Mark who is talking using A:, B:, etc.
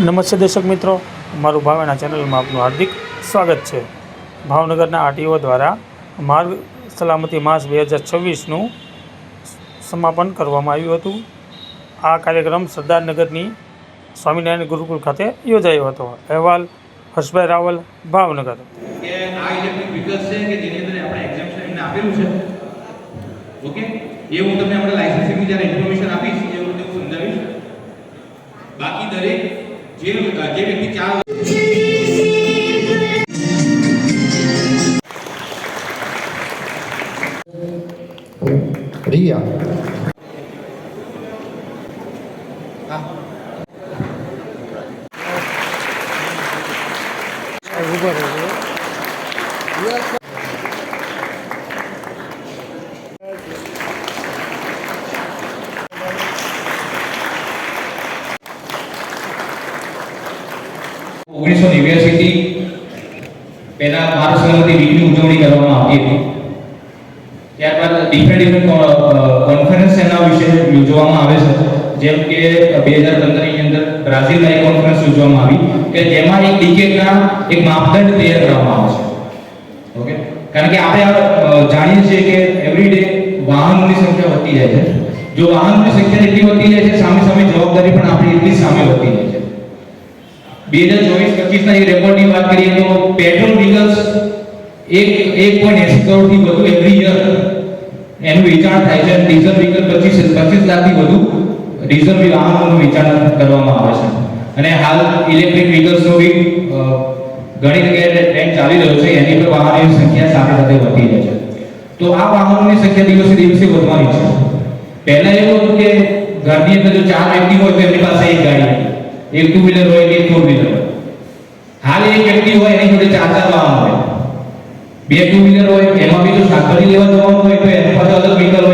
A: નમસ્તે દર્શક મિત્રો, મારું ભાવના ચેનલમાં આપનું હાર્દિક સ્વાગત છે. ભાવનગરના આરટીઓ દ્વારા માર્ગ સલામતી માસ 2026નું સમાપન કરવામાં આવ્યું હતું. આ કાર્યક્રમ સરદારનગરની સ્વામિનારાયણ ગુરુકુળ ખાતે યોજાયો હતો. અહેવાલ હર્ષભાઈ રાવલ, ભાવનગર.
B: કે આ ઇલેક્ટ્રિક વ્હીકલ્સ છે કે જેની અંદર આપણે એક્ઝેમ્પશન એમને આપેલું છે. ઓકે, એ હું તમને આપણે લાઇસન્સિંગની જ્યારે ઇન્ફોર્મેશન આપીશ એ હું તમને સમજાવીશ. બાકી દરેક જે વ્યક્તિ ચાર
C: રિયા
B: પહેલા માર્ગ સલામતી વીકની ઉજવણી કરવામાં આવતી હતી. ત્યારબાદ ડિફરન્ટ કોન્ફરન્સ એના વિશે યોજવામાં આવે છે. જેમ કે 2015ની અંદર બ્રાઝિલમાં એક કોન્ફરન્સ યોજવામાં આવી કે જેમાં એક ડિકેડના એક માપદંડ તૈયાર કરવામાં આવે છે. ઓકે, કારણ કે આપણે જાણીએ છીએ કે એવરી ડે વાહનોની સંખ્યા વધતી જાય છે. જો વાહનોની સંખ્યા એટલી વધતી જાય છે, સામે જવાબદારી પણ આપણી એટલી સામે વધતી જાય છે. 2024-25ના એ રેકોર્ડની વાત કરીએ તો પેટ્રોલ વ્હીકલ્સ 1.80 કરોડથી વધુ એવરી યર એનું વેચાણ થાય છે. ડીઝલ વ્હીકલ 25 લાખથી વધુ ડીઝલ વાહનોનું વેચાણ કરવામાં આવે છે. અને હાલ ઇલેક્ટ્રિક વ્હીકલ્સનો બી ઘણી જગ્યાએ ટ્રેન્ડ ચાલી રહ્યો છે. એની પર વાહનોની સંખ્યા સાથે વધી રહી છે. તો આ વાહનોની સંખ્યા દિવસે દિવસે વધવાની છે. પહેલા એવું હતું કે ઘરની અંદર જો 4 વ્યક્તિ હોય તો એમની પાસે એક ગાડી હતી, એક ટુ વ્હીલર હોય કે એક ફોર વ્હીલર હોય. હાલ એક વ્યક્તિ હોય એની જોડે 4 વાહન હોય. 2 ટુ વ્હીલર હોય, એમાં બી જો શાકભાજી લેવા જવાનું હોય તો એની પાસે અલગ વ્હીકલ